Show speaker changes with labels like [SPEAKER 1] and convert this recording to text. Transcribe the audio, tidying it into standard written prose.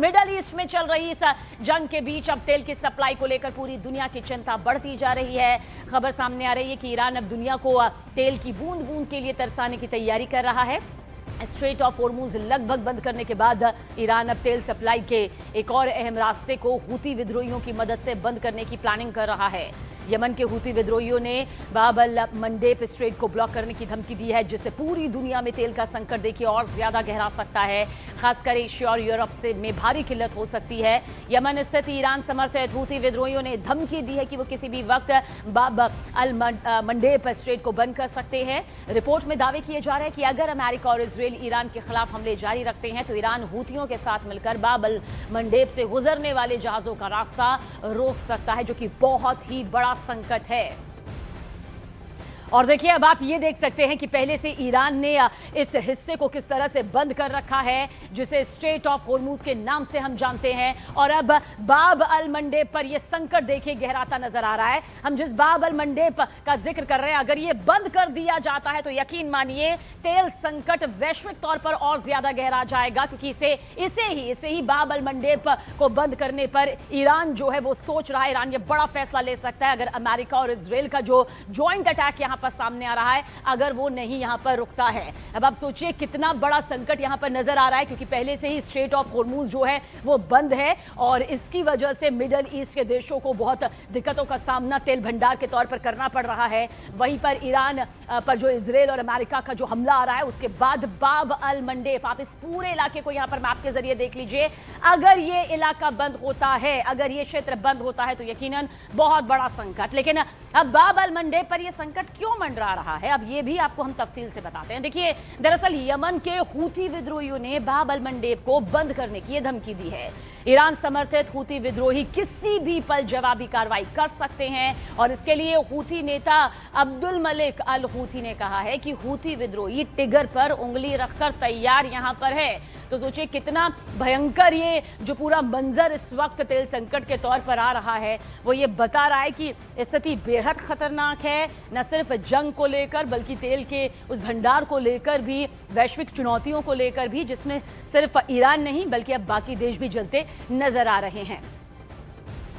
[SPEAKER 1] Middle east में चल रही इस जंग के बीच अब तेल की सप्लाई को लेकर पूरी दुनिया की चिंता बढ़ती जा रही है। खबर सामने आ रही है कि ईरान अब दुनिया को तेल की बूंद बूंद के लिए तरसाने की तैयारी कर रहा है। स्ट्रेट ऑफ होर्मुज लगभग बंद करने के बाद ईरान अब तेल सप्लाई के एक और अहम रास्ते को हूती विद्रोहियों की मदद से बंद करने की प्लानिंग कर रहा है। यमन के हूती विद्रोहियों ने बाब अल मंडेब स्ट्रेट को ब्लॉक करने की धमकी दी है, जिससे पूरी दुनिया में तेल का संकट देखिए और ज्यादा गहरा सकता है। खासकर एशिया और यूरोप से में भारी किल्लत हो सकती है। यमन स्थित ईरान समर्थित हूती विद्रोहियों ने धमकी दी है कि वो किसी भी वक्त बाब अल मंडेब स्ट्रेट को बंद कर सकते हैं। रिपोर्ट में दावे किए जा रहे हैं कि अगर अमेरिका और इजरायल ईरान के खिलाफ हमले जारी रखते हैं तो ईरान हूतियों के साथ मिलकर बाब अल मंडेब से गुजरने वाले जहाजों का रास्ता रोक सकता है, जो कि बहुत ही बड़ा संकट है। और देखिए अब आप ये देख सकते हैं कि पहले से ईरान ने इस हिस्से को किस तरह से बंद कर रखा है, जिसे स्ट्रेट ऑफ होर्मुज के नाम से हम जानते हैं। और अब बाब अल मंडेब पर यह संकट देखिए गहराता नजर आ रहा है। हम जिस बाब अल मंडेब का जिक्र कर रहे हैं, अगर ये बंद कर दिया जाता है तो यकीन मानिए तेल संकट वैश्विक तौर पर और ज्यादा गहरा जाएगा, क्योंकि इसे ही बाब अल मंडेब को बंद करने पर ईरान जो है वो सोच रहा है। ईरान ये बड़ा फैसला ले सकता है अगर अमेरिका और इजरायल का जो ज्वाइंट अटैक यहां पर सामने आ रहा है, अगर वो नहीं यहां पर रुकता है। अब आप सोचिए कितना बड़ा संकट यहां पर नजर आ रहा है, क्योंकि पहले से ही स्ट्रेट ऑफ होर्मुज जो है वो बंद है और इसकी वजह से मिडल ईस्ट के देशों को बहुत दिक्कतों का सामना तेल भंडार के तौर पर करना पड़ रहा है। वहीं पर ईरान पर जो इजरायल और अमेरिका का जो हमला आ रहा है, उसके बाद बाब अल मंडेब, आप इस पूरे इलाके को यहां पर मैप के जरिए देख लीजिए। अगर ये इलाका बंद होता है, अगर ये क्षेत्र बंद होता है तो यकीनन बहुत बड़ा संकट। लेकिन अब बाब अल मंडेब पर यह संकट क्यों मंडरा रहा है, अब ये भी आपको हम तफसील से बताते हैं। देखिए दरअसल यमन के हूती विद्रोहियों ने बाब अल मंडेब को बंद करने की धमकी दी है। ईरान समर्थित हूती विद्रोही किसी भी पल जवाबी कार्रवाई कर सकते हैं और इसके लिए हूती नेता अब्दुल मलिक अल हूती ने कहा है कि हूती विद्रोही टिगर पर उंगली रखकर तैयार यहां पर है। तो सोचिए कितना भयंकर ये जो पूरा मंजर इस वक्त तेल संकट के तौर पर आ रहा है, वो ये बता रहा है कि स्थिति बेहद खतरनाक है, न सिर्फ जंग को लेकर बल्कि तेल के उस भंडार को लेकर भी, वैश्विक चुनौतियों को लेकर भी, जिसमें सिर्फ ईरान नहीं बल्कि अब बाकी देश भी जलते नजर आ रहे हैं।